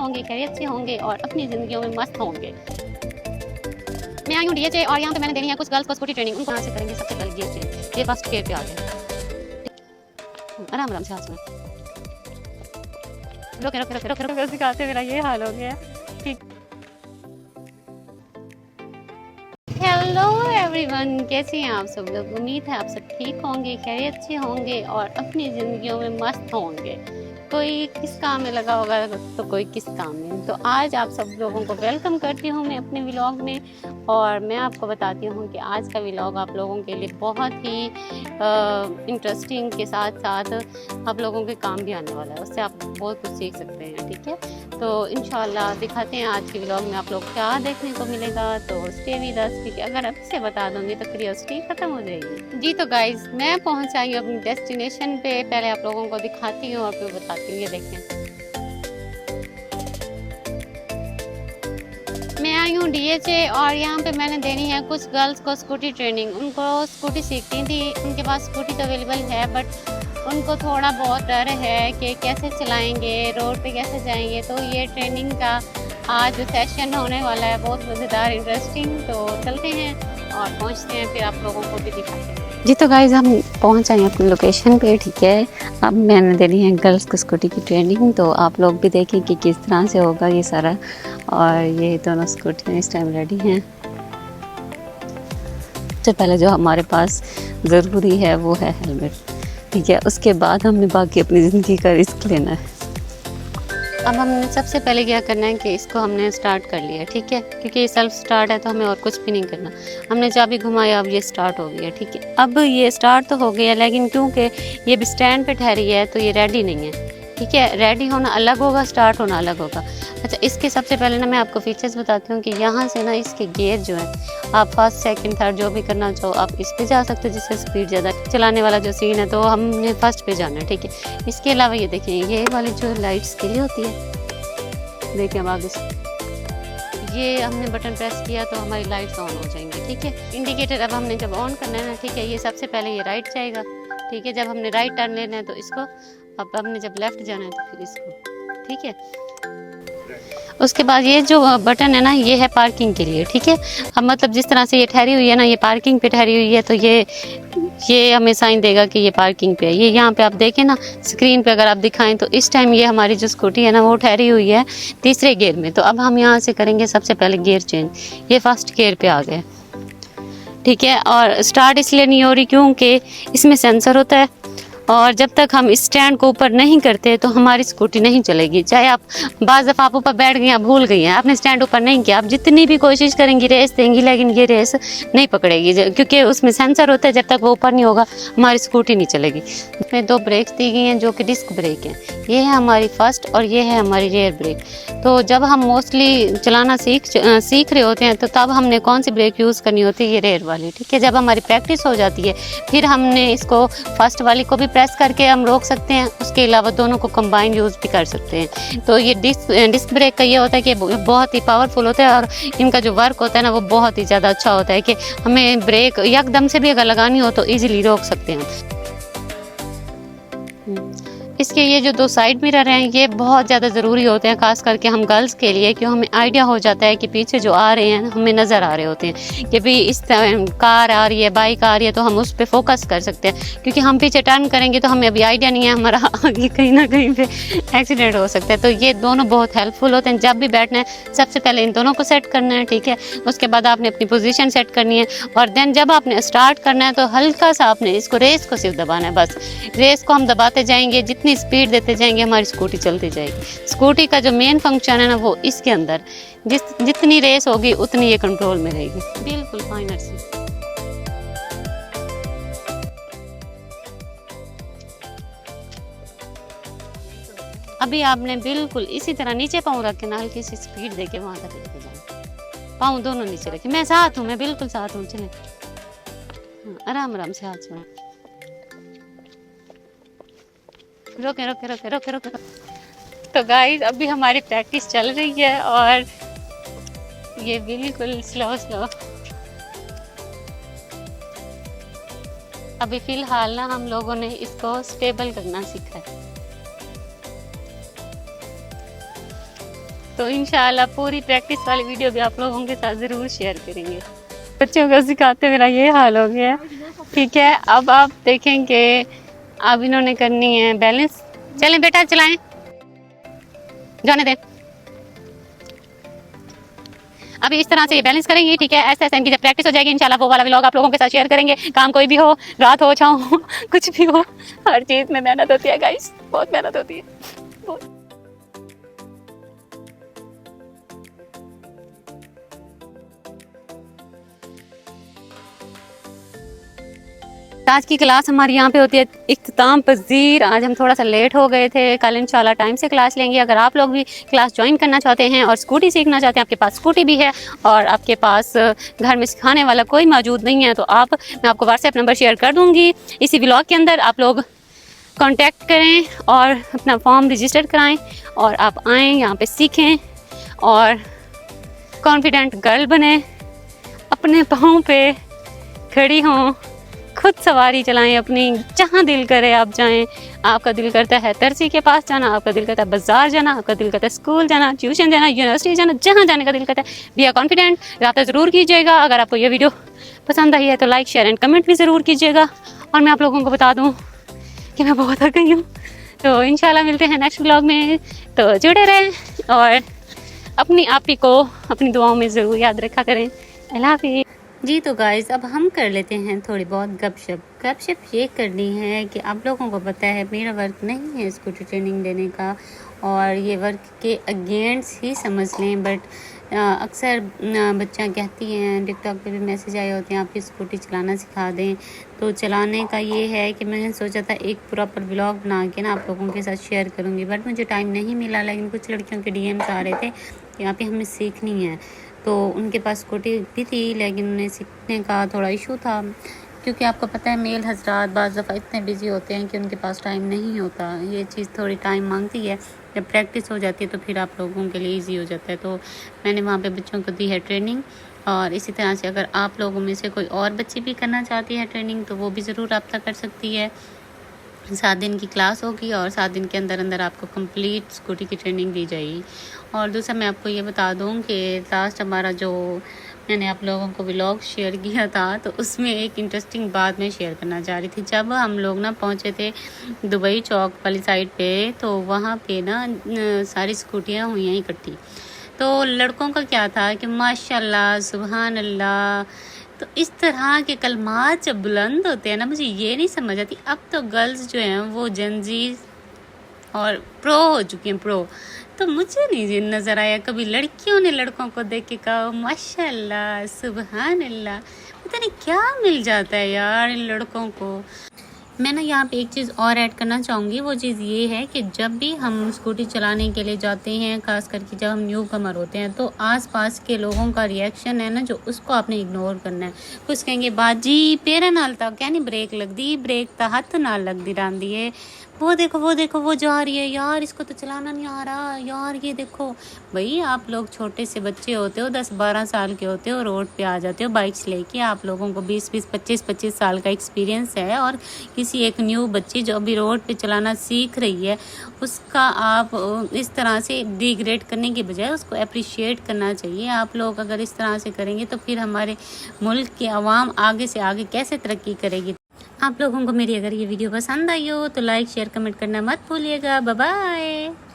होंगे, खैरियत से होंगे और अपनी ज़िंदगियों में मस्त होंगे। मैं आई हूँ डीएचए और यहाँ पे मैंने देनी है कुछ गर्ल्स को स्कूटी ट्रेनिंग। उनको यहाँ से करेंगे सबसे पहले गियर चेंज। ये फर्स्ट गियर पे आ गया। आराम आराम से हाथ में रोके रोके रोके रोके रोके सिखाते मेरा ये हाल हो गया। ठीक। हेलो एवरीवन, कैसे हैं आप सब लोग? उम्मीद है आप सब ठीक होंगे, खैरियत से होंगे और अपनी ज़िंदगियों में मस्त होंगे। कोई किस काम में लगा होगा तो कोई किस काम में। तो आज आप सब लोगों को वेलकम करती हूँ मैं अपने व्लॉग में, और मैं आपको बताती हूँ कि आज का व्लॉग आप लोगों के लिए बहुत ही इंटरेस्टिंग के साथ साथ आप लोगों के काम भी आने वाला है। उससे आप बहुत कुछ सीख सकते हैं। ठीक है, तो इंशाल्लाह दिखाते हैं आज के व्लॉग में आप लोग क्या देखने को मिलेगा। तो स्टे विद अस, क्योंकि अगर अब से बता दूंगी तो क्यूरियोसिटी खत्म हो जाएगी। जी तो गाइज, मैं पहुंच आई हूँ अपनी डेस्टिनेशन पे। पहले आप लोगों को दिखाती हूँ और फिर बताती हूँ। ये देखें, मैं आई हूँ डीएचए और यहाँ पे मैंने देनी है कुछ गर्ल्स को स्कूटी ट्रेनिंग। उनको स्कूटी सीखनी थी, उनके पास स्कूटी तो अवेलेबल है बट उनको थोड़ा बहुत डर है कि कैसे चलाएंगे, रोड पे कैसे जाएंगे। तो ये ट्रेनिंग का आज सेशन होने वाला है, बहुत मज़ेदार इंटरेस्टिंग। तो चलते हैं और पहुँचते हैं, फिर आप लोगों को भी दिखाते हैं। जी तो गाइज, हम पहुँच आए अपनी लोकेशन पे। ठीक है, अब मैंने देनी है गर्ल्स को स्कूटी की ट्रेनिंग। तो आप लोग भी देखें कि किस तरह से होगा ये सारा। और ये दोनों स्कूटी इस टाइम रेडी हैं। सबसे पहले जो हमारे पास ज़रूरी है वो है हेलमेट। ठीक है, उसके बाद हमने बाकी अपनी ज़िंदगी का रिस्क लेना है। अब हमने सबसे पहले क्या करना है कि इसको हमने स्टार्ट कर लिया। ठीक है, क्योंकि ये सेल्फ स्टार्ट है तो हमें और कुछ भी नहीं करना। हमने चाबी घुमाया, अब ये स्टार्ट हो गया। ठीक है, अब ये स्टार्ट तो हो गया, लेकिन क्योंकि ये भी स्टैंड पे ठहरी है तो ये रेडी नहीं है। ठीक है, रेडी होना अलग होगा, स्टार्ट होना अलग होगा। अच्छा, इसके सबसे पहले ना मैं आपको फीचर्स बताती हूँ कि यहाँ से ना इसके गियर जो है, आप फर्स्ट सेकंड थर्ड जो भी करना चाहो आप इस पे जा सकते हो, जिससे स्पीड ज़्यादा। चलाने वाला जो सीन है तो हमने फर्स्ट पे जाना है। ठीक है, इसके अलावा ये देखिए, ये वाली जो लाइट्स के लिए होती है, देखिए अब आगे से ये हमने बटन प्रेस किया तो हमारी लाइट्स ऑन हो जाएंगी। ठीक है, इंडिकेटर अब हमने जब ऑन करना है ना, ठीक है, ये सबसे पहले ये राइट जाएगा। ठीक है, जब हमने राइट टर्न लेना है तो इसको, अब हमने जब लेफ्ट जाना है तो फिर इसको। ठीक है, उसके बाद ये जो बटन है ना, ये है पार्किंग के लिए। ठीक है, अब मतलब जिस तरह से ये ठहरी हुई है ना, ये पार्किंग पे ठहरी हुई है, तो ये हमें साइन देगा कि ये पार्किंग पे है। ये यहाँ पे आप देखें ना स्क्रीन पे, अगर आप दिखाएं तो इस टाइम ये हमारी जो स्कूटी है ना वो ठहरी हुई है तीसरे गियर में। तो अब हम यहाँ से करेंगे सबसे पहले गियर चेंज। ये फर्स्ट गियर पे आ गए। ठीक है, और स्टार्ट इसलिए नहीं हो रही क्योंकि इसमें सेंसर होता है, और जब तक हम इस स्टैंड को ऊपर नहीं करते तो हमारी स्कूटी नहीं चलेगी। चाहे आप बाज़ दफ़ा आप ऊपर बैठ गई हैं, भूल गई हैं, आपने स्टैंड ऊपर नहीं किया, आप जितनी भी कोशिश करेंगी रेस देंगी, लेकिन ये रेस नहीं पकड़ेगी, क्योंकि उसमें सेंसर होता है। जब तक वो ऊपर नहीं होगा हमारी स्कूटी नहीं चलेगी। इसमें दो ब्रेक्स दी गई हैं जो कि डिस्क ब्रेक हैं। ये है हमारी फर्स्ट और ये है हमारी रेयर ब्रेक। तो जब हम मोस्टली चलाना सीख रहे होते हैं तो तब हमने कौन सी ब्रेक यूज़ करनी होती है? ये रेयर वाली। ठीक है, जब हमारी प्रैक्टिस हो जाती है फिर हमने इसको फर्स्ट वाली को भी प्रेस करके हम रोक सकते हैं। उसके अलावा दोनों को कंबाइन यूज़ भी कर सकते हैं। तो ये डिस्क ब्रेक का ये होता है कि बहुत ही पावरफुल होता है और इनका जो वर्क होता है ना वो बहुत ही ज़्यादा अच्छा होता है कि हमें ब्रेक एकदम से भी अगर लगानी हो तो ईजिली रोक सकते हैं। इसके ये जो दो साइड मिरर हैं ये बहुत ज़्यादा ज़रूरी होते हैं, खास करके हम गर्ल्स के लिए, कि हमें आइडिया हो जाता है कि पीछे जो आ रहे हैं हमें नज़र आ रहे होते हैं कि भी इस कार आ रही है, बाइक आ रही है, तो हम उस पर फोकस कर सकते हैं। क्योंकि हम पीछे टर्न करेंगे तो हमें अभी आइडिया नहीं है, हमारा आगे कहीं ना कहीं पे एक्सीडेंट हो सकता है। तो ये दोनों बहुत हेल्पफुल होते हैं। जब भी बैठना है सबसे पहले इन दोनों को सेट करना है। ठीक है, उसके बाद आपने अपनी पोजीशन सेट करनी है, और देन जब आपने स्टार्ट करना है तो हल्का सा आपने इसको रेस को सिर्फ दबाना है। बस रेस को हम दबाते जाएंगे, जितनी स्पीड देते जाएंगे हमारी स्कूटी चलती जाएगी। स्कूटी का जो मेन फंक्शन है ना वो इसके अंदर, जितनी रेस होगी उतनी ये कंट्रोल में रहेगी। बिल्कुल फाइनल से अभी आपने बिल्कुल इसी तरह नीचे पाँव रख के ना हल्की सी स्पीड देके वहां तक लेके जाना। पाँव दोनों नीचे रखे, मैं साथ हूँ, मैं बिल्कुल साथ हूँ। चले आराम आराम से हाथ छोड़ें, रोके रोके रोके रोके रोके। तो गाइस अभी हमारी प्रैक्टिस चल रही है और ये बिल्कुल स्लो स्लो। अभी फिलहाल ना हम लोगों ने इसको स्टेबल करना सीखा है। तो इंशाल्लाह पूरी प्रैक्टिस वाली वीडियो भी आप लोगों के साथ ज़रूर शेयर करेंगे। बच्चों को सिखाते मेरा ये हाल हो गया। ठीक है, अब आप देखेंगे अब इन्होंने करनी है बैलेंस। चलें बेटा चलाएं, जाने दें। अभी इस तरह से ये बैलेंस करेंगे। ठीक है, ऐसे ऐसे इनकी जब प्रैक्टिस हो जाएगी इंशाल्लाह वो वाला व्लॉग आप लोगों के साथ शेयर करेंगे। काम कोई भी हो, रात हो छाँव हो, कुछ भी हो, हर चीज़ में मेहनत होती है गाइस, बहुत मेहनत होती है बहुत। आज की क्लास हमारी यहाँ पे होती है इख्तिताम पज़ीर। आज हम थोड़ा सा लेट हो गए थे, कल इंशाल्लाह टाइम से क्लास लेंगे। अगर आप लोग भी क्लास ज्वाइन करना चाहते हैं और स्कूटी सीखना चाहते हैं, आपके पास स्कूटी भी है और आपके पास घर में सिखाने वाला कोई मौजूद नहीं है, तो मैं आपको व्हाट्सएप नंबर शेयर कर दूँगी इसी ब्लॉग के अंदर। आप लोग कॉन्टेक्ट करें और अपना फॉर्म रजिस्टर कराएँ और आप आएँ यहाँ पर सीखें और कॉन्फिडेंट गर्ल बने, अपने पाँव पे खड़ी हों, खुद सवारी चलाएं अपनी, जहाँ दिल करे आप जाएं। आपका दिल करता है दर्जी के पास जाना, आपका दिल करता है बाजार जाना, आपका दिल करता है स्कूल जाना, ट्यूशन जाना, यूनिवर्सिटी जाना, जहाँ जाने का दिल करता है। Be are confident. रब्ता ज़रूर कीजिएगा। अगर आपको ये वीडियो पसंद आई है तो लाइक शेयर एंड कमेंट भी ज़रूर कीजिएगा। और मैं आप लोगों को बता दूँ कि मैं बहुत थक गई हूँ, तो इंशाल्लाह मिलते हैं नेक्स्ट व्लॉग में। तो जुड़े रहें और अपनी आप ही को अपनी दुआओं में ज़रूर याद रखा करें। अल्लाह हाफ़िज़। जी तो गाइस अब हम कर लेते हैं थोड़ी बहुत गपशप ये करनी है कि आप लोगों को पता है मेरा वर्क नहीं है स्कूटी ट्रेनिंग देने का, और ये वर्क के अगेंस्ट ही समझ लें। बट अक्सर बच्चा कहती हैं, टिकटॉक पे भी मैसेज आए होते हैं आप भी स्कूटी चलाना सिखा दें। तो चलाने का ये है कि मैंने सोचा था एक प्रॉपर ब्लॉग बना के ना आप लोगों के साथ शेयर करूँगी, बट मुझे टाइम नहीं मिला। लेकिन कुछ लड़कियों के DMs आ रहे थे कि यहाँ पे हमें सीखनी है, तो उनके पास स्कूटी भी थी लेकिन उन्हें सीखने का थोड़ा इशू था, क्योंकि आपको पता है मेल हजरात बाज़ दफ़ा इतने बिजी होते हैं कि उनके पास टाइम नहीं होता। ये चीज़ थोड़ी टाइम मांगती है, जब प्रैक्टिस हो जाती है तो फिर आप लोगों के लिए इजी हो जाता है। तो मैंने वहाँ पे बच्चों को दी है ट्रेनिंग, और इसी तरह से अगर आप लोगों में से कोई और बच्ची भी करना चाहती है ट्रेनिंग तो वो भी ज़रूर रब्ता कर सकती है। 7 दिन की क्लास होगी और 7 दिन के अंदर अंदर आपको कंप्लीट स्कूटी की ट्रेनिंग दी जाएगी। और दूसरा मैं आपको ये बता दूं कि लास्ट हमारा जो मैंने आप लोगों को व्लॉग शेयर किया था, तो उसमें एक इंटरेस्टिंग बात मैं शेयर करना चाह रही थी। जब हम लोग ना पहुँचे थे दुबई चौक वाली साइड पे, तो वहाँ पे ना सारी स्कूटियाँ हुई हैं इकट्ठी। तो लड़कों का क्या था कि माशाल्लाह सुभान अल्लाह, तो इस तरह के कलमात जब बुलंद होते हैं ना, मुझे ये नहीं समझ आती। अब तो गर्ल्स जो हैं वो जनजी और प्रो हो चुकी हैं, प्रो। तो मुझे नहीं नज़र आया कभी लड़कियों ने लड़कों को देख के कहा माशाल्लाह सुभान अल्लाह। पता नहीं क्या मिल जाता है यार इन लड़कों को। मैं ना यहाँ पे एक चीज़ और ऐड करना चाहूँगी, वो चीज़ ये है कि जब भी हम स्कूटी चलाने के लिए जाते हैं, खास करके जब हम न्यू कमर होते हैं, तो आसपास के लोगों का रिएक्शन है ना जो उसको आपने इग्नोर करना है। कुछ कहेंगे बाजी पैर नाल था क्या नहीं ब्रेक लग दी, ब्रेक तो हाथ नाल लग दी रांदी है, वो देखो वो जा रही है यार, इसको तो चलाना नहीं आ रहा यार, ये देखो। भाई आप लोग छोटे से बच्चे होते हो, 10-12 साल के होते हो, रोड पे आ जाते हो बाइक्स लेके। आप लोगों को 20-20 25-25 साल का एक्सपीरियंस है, और किसी एक न्यू बच्ची जो अभी रोड पे चलाना सीख रही है उसका आप इस तरह से डिग्रेड करने की बजाय उसको अप्रिशिएट करना चाहिए। आप लोग अगर इस तरह से करेंगे तो फिर हमारे मुल्क की आवाम आगे से आगे कैसे तरक्की करेगी। आप लोगों को मेरी अगर ये वीडियो पसंद आई हो तो लाइक शेयर कमेंट करना मत भूलिएगा। Bye bye.